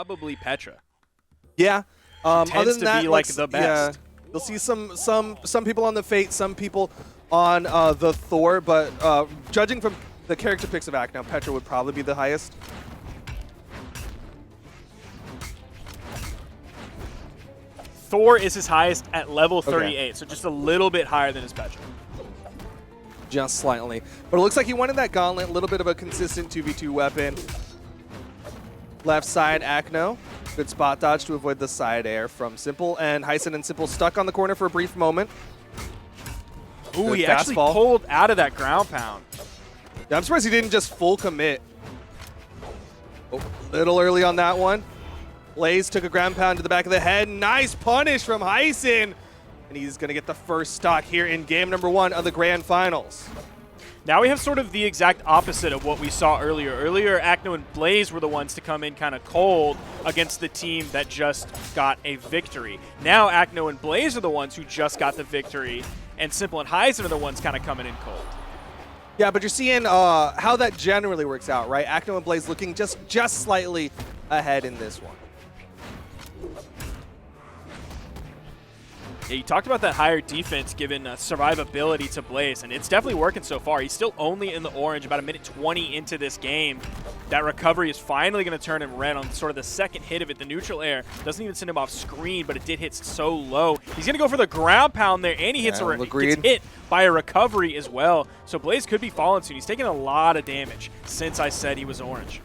probably Petra. Yeah. Tends other than to that, be like the best. Yeah, you'll see some people on the Fate, some people on the Thor, but judging from the character picks of Acno, Petra would probably be the highest. Thor is his highest at level 38, Okay. so just a little bit higher than his Petra. Just slightly. But it looks like he wanted that gauntlet, a little bit of a consistent 2v2 weapon. Left side, Acno. Good spot dodge to avoid the side air from Simple. And Hysen and Simple stuck on the corner for a brief moment. Ooh, Good he actually fastball. pulled out of that ground pound. Yeah, I'm surprised he didn't just full commit. Oh, little early on that one. Blaze took a ground pound to the back of the head. Nice punish from Hysen. And he's going to get the first stock here in game number 1 of the Grand Finals. Now we have sort of the exact opposite of what we saw earlier. Earlier, Acno and Blaze were the ones to come in kind of cold against the team that just got a victory. Now Acno and Blaze are the ones who just got the victory, and Simple and Hysen are the ones kind of coming in cold. Yeah, but you're seeing how that generally works out, right? Acno and Blaze looking just slightly ahead in this one. Yeah, you talked about that higher defense given survivability to Blaze, and it's definitely working so far. He's still only in the orange, about a minute 20 into this game. That recovery is finally going to turn him red on sort of the second hit of it. The neutral air doesn't even send him off screen, but it did hit so low. He's going to go for the ground pound there, and he hits gets hit by a recovery as well. So Blaze could be falling soon. He's taking a lot of damage since I said he was orange.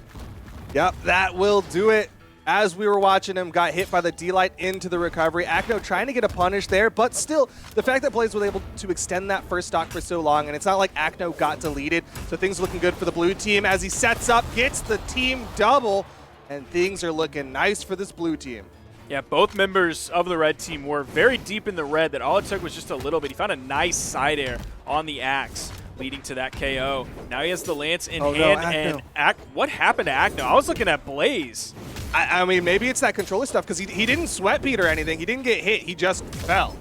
Yep, that will do it. As we were watching him, got hit by the D-Light into the recovery. Acno trying to get a punish there, but still, the fact that Blaze was able to extend that first stock for so long, and it's not like Acno got deleted, so things are looking good for the blue team as he sets up, gets the team double, and things are looking nice for this blue team. Yeah, both members of the red team were very deep in the red that all it took was just a little bit. He found a nice side air on the axe, leading to that KO. Now he has the lance in hand, and what happened to Acno? I was looking at Blaze. I mean, maybe it's that controller stuff, because he didn't sweat beat or anything. He didn't get hit. He just fell.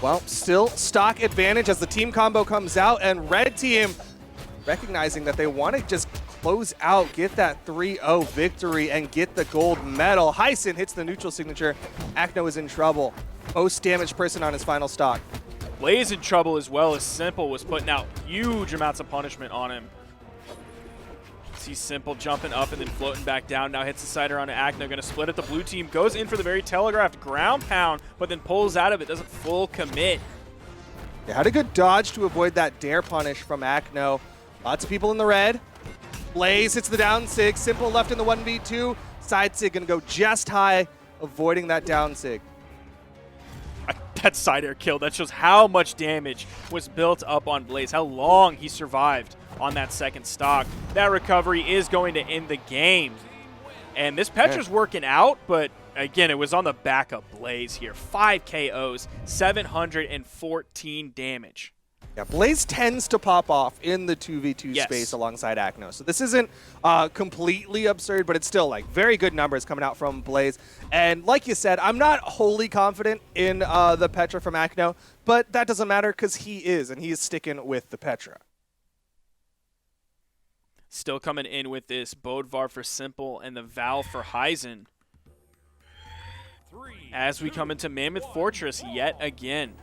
Well, still stock advantage as the team combo comes out, and red team recognizing that they want to just close out, get that 3-0 victory, and get the gold medal. Hysen hits the neutral signature. Acno is in trouble. Most damaged person on his final stock. Blaze in trouble as well, as Simple was putting out huge amounts of punishment on him. See Simple jumping up and then floating back down. Now hits the sider on Acno, going to split it. The blue team goes in for the very telegraphed ground pound, but then pulls out of it, doesn't full commit. They had a good dodge to avoid that dare punish from Acno. Lots of people in the red. Blaze hits the down sig. Simple left in the 1v2. Side sig going to go just high, avoiding that down sig. That side air kill, that shows how much damage was built up on Blaze, how long he survived on that second stock. That recovery is going to end the game. And this Petra's working out, but again, it was on the back of Blaze here. 5 KOs, 714 damage. Yeah, Blaze tends to pop off in the 2v2 space alongside Acno. So this isn't completely absurd, but it's still like very good numbers coming out from Blaze. And like you said, I'm not wholly confident in the Petra from Acno, but that doesn't matter because he is, and he is sticking with the Petra. Still coming in with this Bodvar for Simple and the Val for Hysen. As we come into Mammoth Fortress yet again.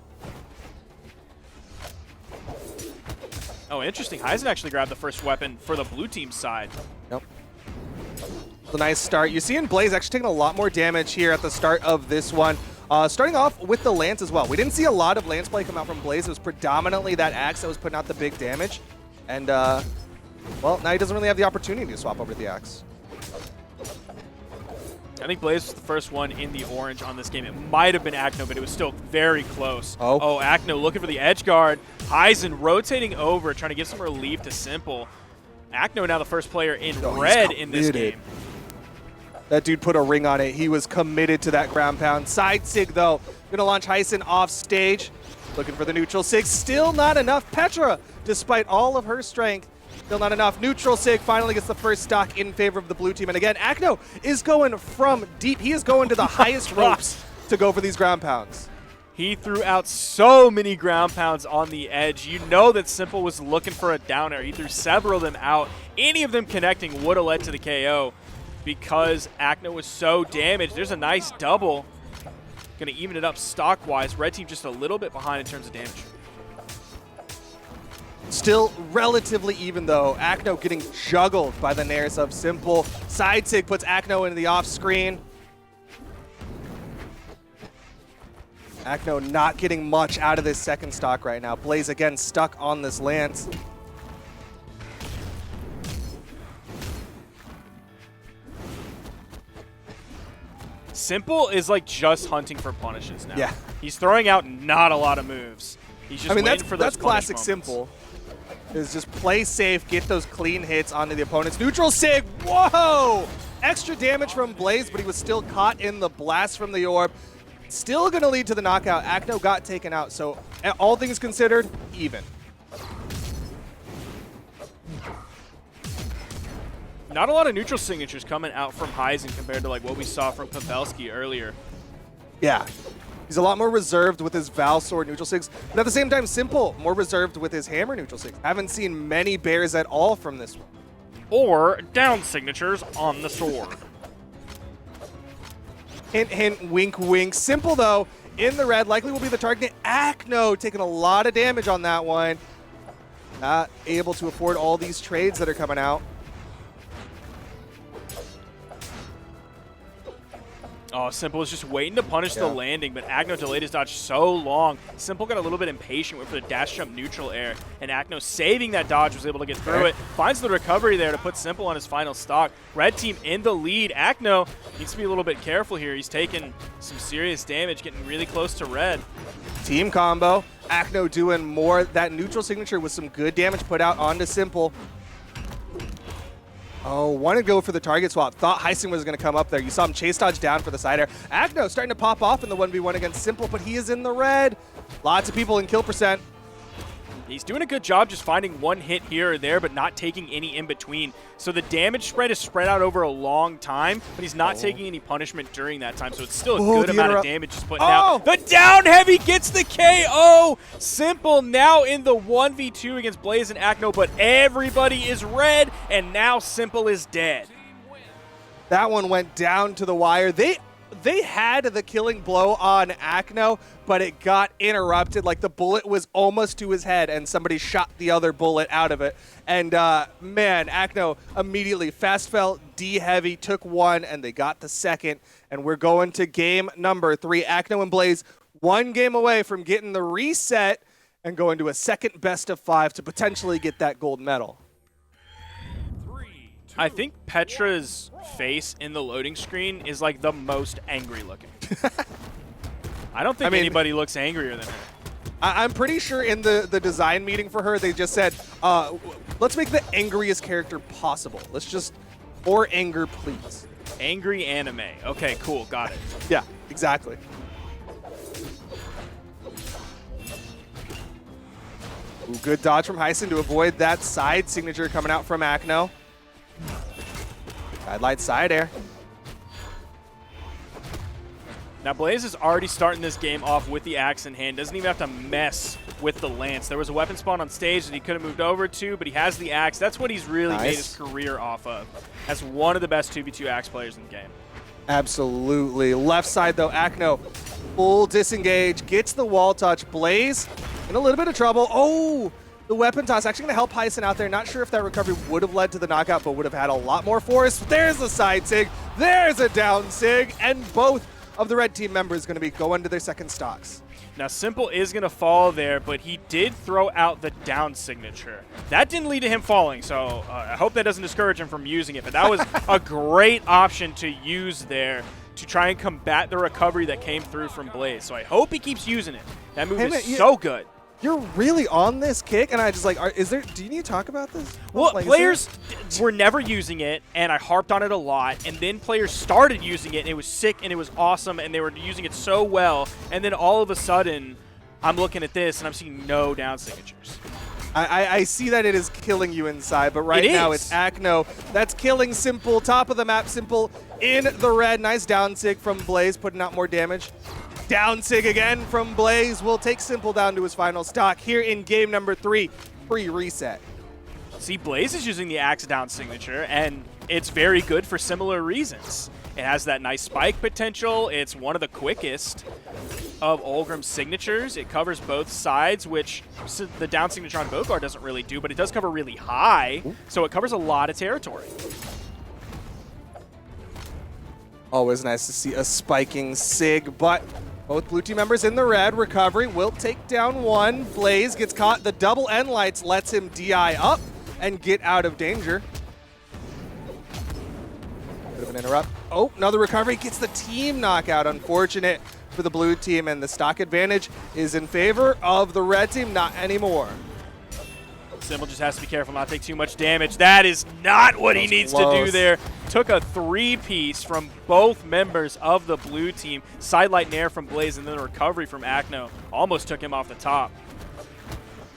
Oh, interesting. Hysen actually grabbed the first weapon for the blue team side. Yep. It's a nice start. You're seeing Blaze actually taking a lot more damage here at the start of this one. Starting off with the Lance as well. We didn't see a lot of Lance play come out from Blaze. It was predominantly that axe that was putting out the big damage. And, well, now he doesn't really have the opportunity to swap over to the axe. I think Blaze was the first one in the orange on this game. It might have been Acno, but it was still very close. Oh, Acno looking for the edge guard. Hysen rotating over, trying to give some relief to Simple. Acno now the first player in red in this game. That dude put a ring on it. He was committed to that ground pound. Side sig, though. Going to launch Hysen off stage. Looking for the neutral sig. Still not enough. Petra, despite all of her strength, still not enough. Neutral sig finally gets the first stock in favor of the blue team. And again, Acno is going from deep. He is going to the highest ropes to go for these ground pounds. He threw out so many ground pounds on the edge. You know that Simple was looking for a down air. He threw several of them out. Any of them connecting would have led to the KO because Acno was so damaged. There's a nice double. Going to even it up stock-wise. Red team just a little bit behind in terms of damage. Still relatively even, though. Acno getting juggled by the nairs of Simple. Side sig puts Acno into the off-screen. Acno not getting much out of this second stock right now. Blaze again stuck on this lance. Simple is like just hunting for punishes now. Yeah. He's throwing out not a lot of moves. He's just waiting for those that's classic punish Simple. Is just play safe, get those clean hits onto the opponents. Neutral sig, whoa! Extra damage from Blaze, but he was still caught in the blast from the orb. Still going to lead to the knockout. Acno got taken out, so all things considered, even. Not a lot of neutral signatures coming out from Hysen compared to like what we saw from Pavelski earlier. Yeah. He's a lot more reserved with his Val Sword neutral sigs, but at the same time, Simple, more reserved with his Hammer neutral sigs. Haven't seen many bears at all from this one. Or down signatures on the sword. Hint, hint, wink, wink. Simple, though, in the red, likely will be the target. Acno taking a lot of damage on that one. Not able to afford all these trades that are coming out. Oh, Simple was just waiting to punish the landing, but Acno delayed his dodge so long. Simple got a little bit impatient, went for the dash jump neutral air, and Acno, saving that dodge, was able to get through it. Finds the recovery there to put Simple on his final stock. Red team in the lead. Acno needs to be a little bit careful here. He's taking some serious damage, getting really close to red. Team combo. Acno doing more. That neutral signature with some good damage put out onto Simple. Oh, wanted to go for the target swap. Thought Hysen was going to come up there. You saw him chase dodge down for the side air. Acno starting to pop off in the 1v1 against Simple, but he is in the red. Lots of people in kill percent. He's doing a good job just finding one hit here or there, but not taking any in between. So the damage spread is spread out over a long time, but he's not taking any punishment during that time. So it's still a good amount of damage he's putting out. The down heavy gets the KO. Simple now in the 1v2 against Blaze and Acno, but everybody is red, and now Simple is dead. That one went down to the wire. They had the killing blow on Acno, but it got interrupted. Like the bullet was almost to his head, and somebody shot the other bullet out of it. And man, Acno immediately fast fell, D-heavy, took one, and they got the second. And we're going to game number 3. Acno and Blaze, one game away from getting the reset and going to a second best of 5 to potentially get that gold medal. I think Petra's face in the loading screen is like the most angry looking. I don't think anybody looks angrier than her. I'm pretty sure in the design meeting for her, they just said, let's make the angriest character possible. Let's just, more anger, please. Angry anime. Okay, cool. Got it. Yeah, exactly. Ooh, good dodge from Hysen to avoid that side signature coming out from Acno. Guidelight side air. Now Blaze is already starting this game off with the axe in hand. Doesn't even have to mess with the lance. There was a weapon spawn on stage that he could have moved over to, but he has the axe. That's what he's really made his career off of, as one of the best 2v2 axe players in the game. Absolutely. Left side though, Acno full disengage, gets the wall touch. Blaze in a little bit of trouble. Oh! The weapon toss actually going to help Hysen out there. Not sure if that recovery would have led to the knockout, but would have had a lot more force. There's a side sig. There's a down sig. And both of the red team members going to be going to their second stocks. Now, Simple is going to fall there, but he did throw out the down signature. That didn't lead to him falling, so I hope that doesn't discourage him from using it. But that was a great option to use there to try and combat the recovery that came through from Blaze. So I hope he keeps using it. That move is so good. You're really on this kick, and I just like, do you need to talk about this? Well, like, players were never using it, and I harped on it a lot, and then players started using it, and it was sick, and it was awesome, and they were using it so well, and then all of a sudden, I'm looking at this, and I'm seeing no down signatures. I see that it is killing you inside, but right now it's Acno that's killing Simple. Top of the map, Simple in the red. Nice down sig from Blaze, putting out more damage. Down sig again from Blaze will take Simple down to his final stock here in game number 3, pre-reset. See, Blaze is using the axe down signature, and it's very good for similar reasons. It has that nice spike potential. It's one of the quickest of Olgrim's signatures. It covers both sides, which the down signature on Bogar doesn't really do, but it does cover really high, so it covers a lot of territory. Always nice to see a spiking sig, but both blue team members in the red. Recovery will take down one. Blaze gets caught. The double end lights lets him DI up and get out of danger. Bit of an interrupt. Oh, another recovery. Gets the team knockout. Unfortunate for the blue team, and the stock advantage is in favor of the red team. Not anymore. Simple just has to be careful not to take too much damage. That is not what he needs to do there. Took a 3-piece from both members of the blue team. Sidelight Nair from Blaze, and then a recovery from Acno. Almost took him off the top.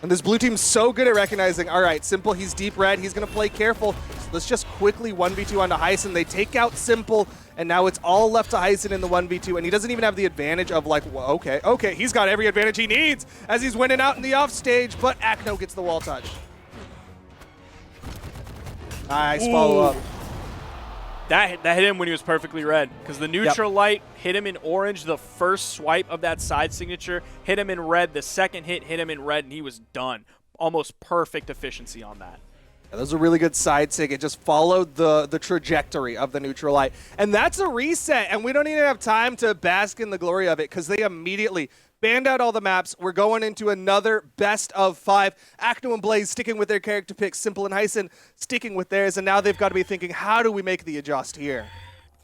And this blue team's so good at recognizing, all right, Simple, he's deep red, he's going to play careful. So let's just quickly 1v2 onto Hysen. They take out Simple, and now it's all left to Hysen in the 1v2, and he doesn't even have the advantage of like, well, okay, he's got every advantage he needs as he's winning out in the offstage, but Acno gets the wall touch. Nice follow-up. That hit him when he was perfectly red, because the neutral light hit him in orange. The first swipe of that side signature hit him in red. The second hit him in red, and he was done. Almost perfect efficiency on that. Yeah, that was a really good side sig. It just followed the trajectory of the neutral light. And that's a reset, and we don't even have time to bask in the glory of it because they immediately banned out all the maps. We're going into another best of 5. Acno and Blaze sticking with their character picks. Simple and Hysen sticking with theirs, and now they've got to be thinking, how do we make the adjust here?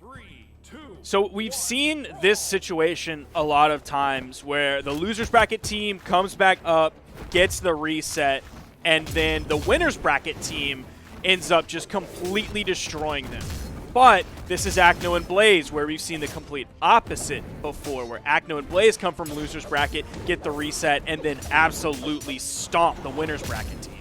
3, 2. So we've seen this situation a lot of times where the losers bracket team comes back up, gets the reset, and then the winners bracket team ends up just completely destroying them. But this is Acno and Blaze, where we've seen the complete opposite before, where Acno and Blaze come from losers bracket, get the reset, and then absolutely stomp the winners bracket team.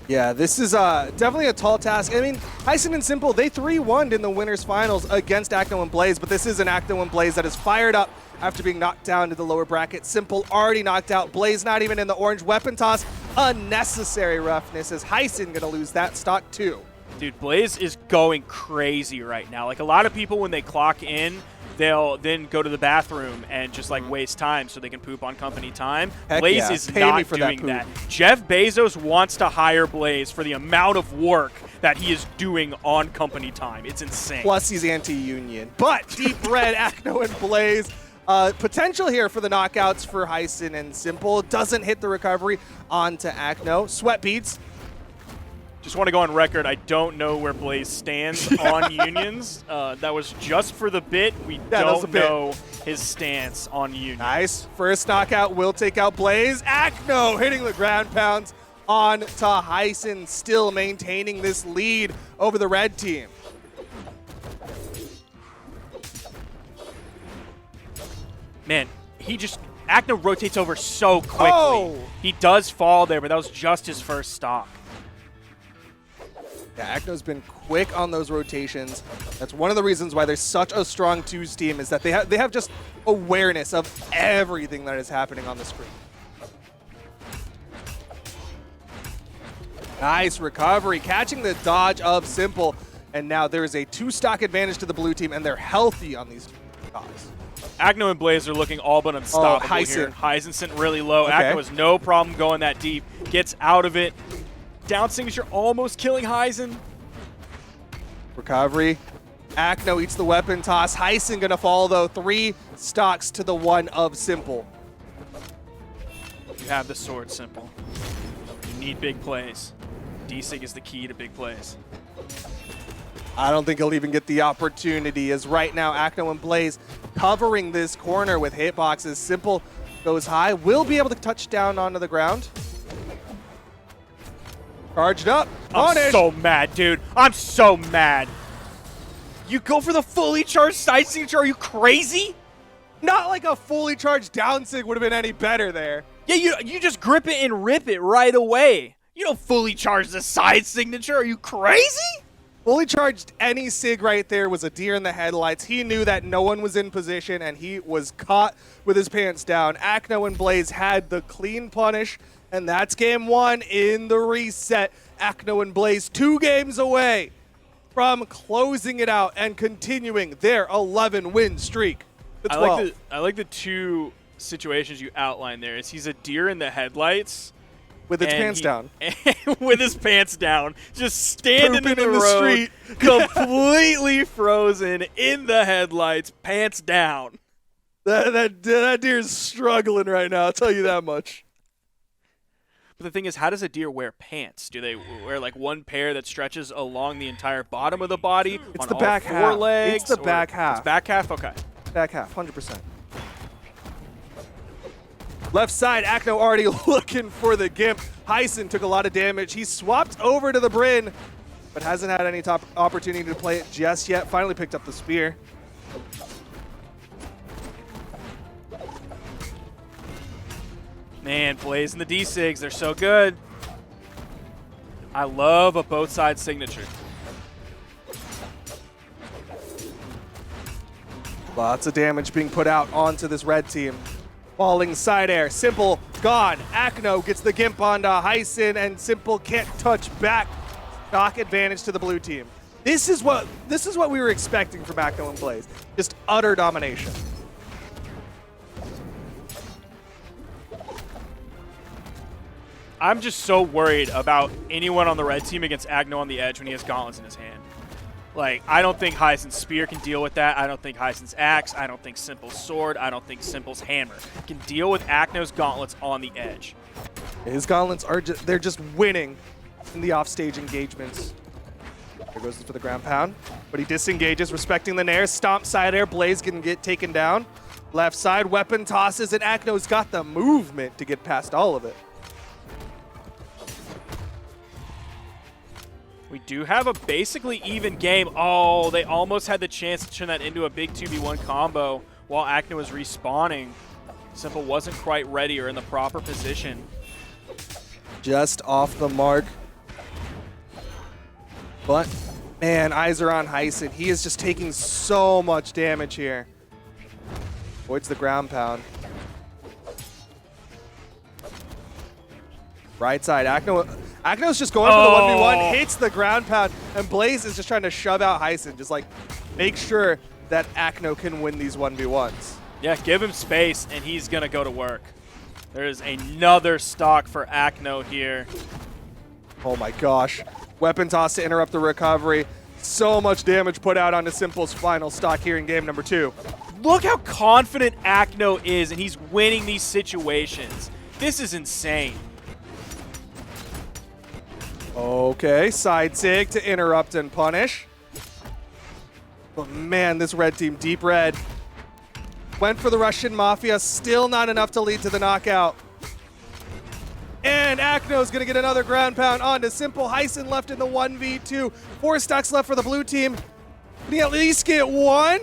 Yeah, this is definitely a tall task. I mean, Hysen and Simple, they 3-1'd in the winners finals against Acno and Blaze, but this is an Acno and Blaze that is fired up after being knocked down to the lower bracket. Simple already knocked out. Blaze not even in the orange. Weapon toss, unnecessary roughness, as Hysen gonna lose that stock too. Dude, Blaze is going crazy right now. Like, a lot of people, when they clock in, they'll then go to the bathroom and just, like, waste time so they can poop on company time. Heck Blaze yeah. is Pay not me for doing that. Jeff Bezos wants to hire Blaze for the amount of work that he is doing on company time. It's insane. Plus, he's anti-union. But deep red, Acno and Blaze. Potential here for the knockouts for Hysen and Simple. Doesn't hit the recovery onto Acno. Sweat beads. Just want to go on record, I don't know where Blaze stands on unions. That was just for the bit. We don't know his stance on unions. Nice. First knockout will take out Blaze. Acno hitting the ground pounds on to Hysen, still maintaining this lead over the red team. Man, Acno rotates over so quickly. He does fall there, but that was just his first stock. Yeah, Acno's been quick on those rotations. That's one of the reasons why there's such a strong 2s team, is that they have just awareness of everything that is happening on the screen. Nice recovery, catching the dodge of Simple, and now there is a 2-stock advantage to the blue team, and they're healthy on these stocks. Acno and Blaze are looking all but unstoppable here. Hysen sent really low. Acno has no problem going that deep. Gets out of it. Down signature almost killing Hysen. Recovery. Acno eats the weapon toss. Hysen gonna fall though. 3 stocks to the 1 of Simple. You have the sword, Simple. You need big plays. D-Sig is the key to big plays. I don't think he'll even get the opportunity, as right now Acno and Blaze covering this corner with hitboxes. Simple goes high. Will be able to touch down onto the ground. Charged up. I'm so mad, dude. I'm so mad. You go for the fully charged side signature? Are you crazy? Not like a fully charged down sig would have been any better there. Yeah, you just grip it and rip it right away. You don't fully charge the side signature. Are you crazy? Fully charged any sig right there was a deer in the headlights. He knew that no one was in position, and he was caught with his pants down. Acno and Blaze had the clean punish, and that's game 1 in the reset. Acno and Blaze 2 games away from closing it out and continuing their 11-win streak. I like the 2 situations you outlined there. He's a deer in the headlights. With his pants down. With his pants down. Just standing in the road, street. completely frozen in the headlights, pants down. That deer's struggling right now, I'll tell you that much. But the thing is, how does a deer wear pants? Do they wear like one pair that stretches along the entire bottom of the body? It's on the all back 4 half. legs? It's the back half. It's back half? Okay. Back half, 100%. Left side, Acno already looking for the Gimp. Hysen took a lot of damage. He swapped over to the Bryn, but hasn't had any top opportunity to play it just yet. Finally picked up the spear. Man, Blaze and the D-Sigs, they're so good. I love a both side signature. Lots of damage being put out onto this red team. Falling side air, Simple gone. Acno gets the Gimp onto Hysen, and Simple can't touch back. Knock advantage to the blue team. This is what we were expecting from Acno and Blaze. Just utter domination. I'm just so worried about anyone on the red team against Acno on the edge when he has gauntlets in his hand. Like, I don't think Hysen's spear can deal with that. I don't think Hysen's axe. I don't think Simple's sword. I don't think Simple's hammer can deal with Acno's gauntlets on the edge. His gauntlets are they're just winning in the offstage engagements. There goes for the ground pound, but he disengages, respecting the nair. Stomp side air, Blaze can get taken down. Left side, weapon tosses, and Acno's got the movement to get past all of it. We do have a basically even game. Oh, they almost had the chance to turn that into a big 2v1 combo while Acno was respawning. Simple wasn't quite ready or in the proper position. Just off the mark. But, man, eyes are on Hysen. He is just taking so much damage here. Avoids the ground pound. Right side, Acno's just going for the 1v1, hits the ground pound, and Blaze is just trying to shove out Hysen, just like make sure that Acno can win these 1v1s. Yeah, give him space, and he's going to go to work. There's another stock for Acno here. Oh my gosh. Weapon toss to interrupt the recovery. So much damage put out onto Simple's final stock here in game number 2. Look how confident Acno is, and he's winning these situations. This is insane. Okay, side sig to interrupt and punish. But man, this red team, deep red, went for the Russian Mafia, still not enough to lead to the knockout. And Acno's gonna get another ground pound onto Simple. Hysen left in the 1v2. 4 stocks left for the blue team. Can he at least get one?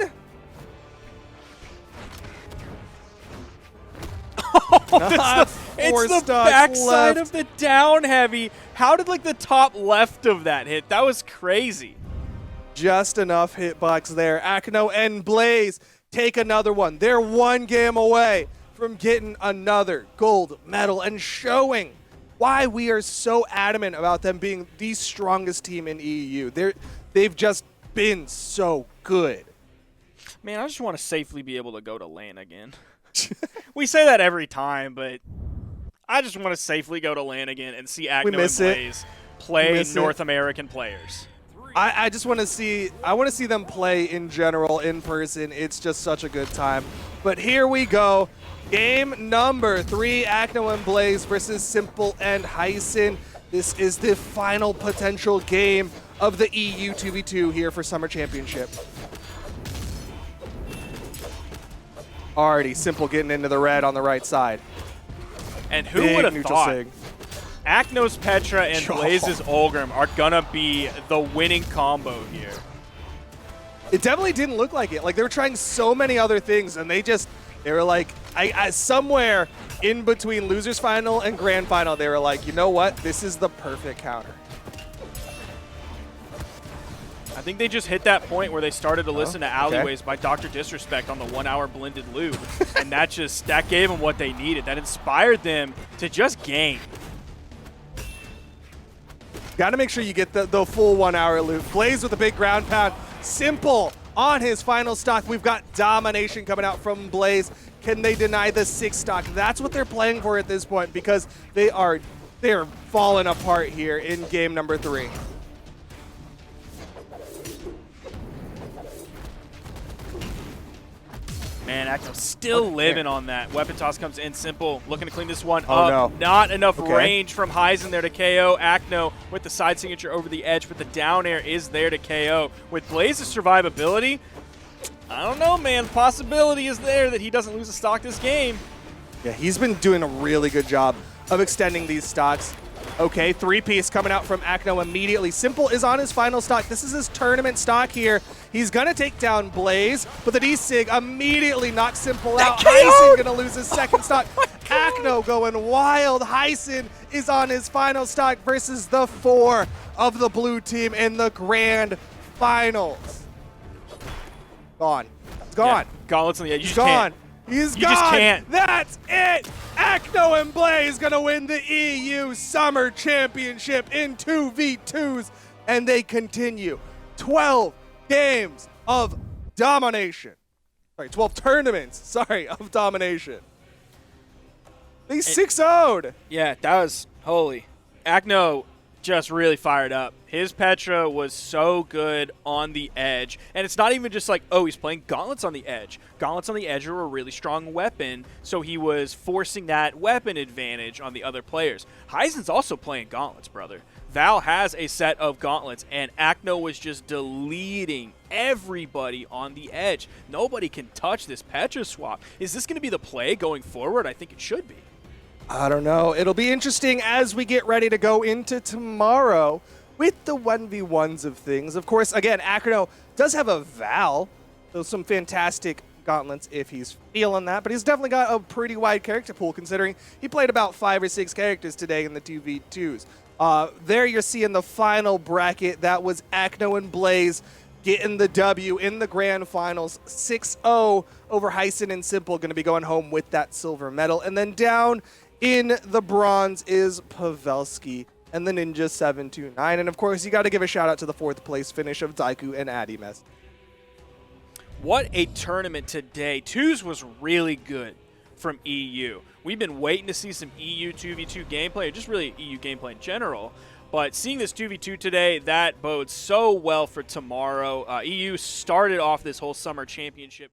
It's the backside of the down heavy. How did like the top left of that hit? That was crazy. Just enough hitbox there. Acno and Blaze take another one. They're 1 game away from getting another gold medal and showing why we are so adamant about them being the strongest team in EU. They've just been so good. Man, I just want to safely be able to go to LAN again. We say that every time, but I just want to safely go to LAN again and see Acno and Blaze play North American players. I just want to see them play in general in person. It's just such a good time. But here we go. Game number 3, Acno and Blaze versus Simple and Hysen. This is the final potential game of the EU 2v2 here for Summer Championship. Already Simple getting into the red on the right side. And who would have thought Acno's Petra and Blaze's Olgrim are gonna be the winning combo here? It definitely didn't look like it. Like, they were trying so many other things, and they just They were like, somewhere in between losers final and grand final, they were like, you know what? This is the perfect counter. I think they just hit that point where they started to listen to Alleyways by Dr. Disrespect on the 1 hour blended loop. And that gave them what they needed. That inspired them to just game. Got to make sure you get the full 1 hour loop. Blaze with a big ground pound. Simple on his final stock. We've got domination coming out from Blaze. Can they deny the 6 stock? That's what they're playing for at this point because they're falling apart here in game number 3. Man, Acno still living on that. Weapon toss comes in simple. Looking to clean this one Oh, up. no. Not enough range from Hysen there to KO. Acno with the side signature over the edge, but the down air is there to KO. With Blaze's survivability, I don't know, man. Possibility is there that he doesn't lose a stock this game. Yeah, he's been doing a really good job of extending these stocks. Okay, 3-piece coming out from Acno immediately. Simple is on his final stock. This is his tournament stock here. He's going to take down Blaze, but the D-Sig immediately knocks Simple out. Hysen going to lose his second stock. Acno going wild. Hysen is on his final stock versus the 4 of the blue team in the grand finals. Gone. It's gone. Yeah, Gauntlets on the edge. He's gone. He's gone. Just can't. That's it. Acno and Blaze going to win the EU Summer Championship in 2v2s, and they continue 12 games of domination. Sorry, 12 tournaments, sorry, of domination. They 6-0'd. Yeah, that was holy. Acno just really fired up. His Petra was so good on the edge. And it's not even just like, oh, he's playing Gauntlets on the edge. Gauntlets on the edge are a really strong weapon, so he was forcing that weapon advantage on the other players. Hysen's also playing Gauntlets, brother. Val has a set of Gauntlets, and Acno was just deleting everybody on the edge. Nobody can touch this Petra swap. Is this going to be the play going forward? I think it should be. I don't know. It'll be interesting as we get ready to go into tomorrow with the 1v1s of things. Of course, again, Acno does have a Val, so some fantastic Gauntlets if he's feeling that, but he's definitely got a pretty wide character pool considering he played about 5 or 6 characters today in the 2v2s. There you're seeing the final bracket. That was Acno and Blaze getting the W in the grand finals. 6-0 over Hysen and Simple, going to be going home with that silver medal. And then down in the bronze is Pavelski and the Ninja 729. And of course, you got to give a shout out to the 4th place finish of Daiku and Adimes. What a tournament today. Twos was really good from EU. We've been waiting to see some EU 2v2 gameplay, or just really EU gameplay in general. But seeing this 2v2 today, that bodes so well for tomorrow. EU started off this whole summer championship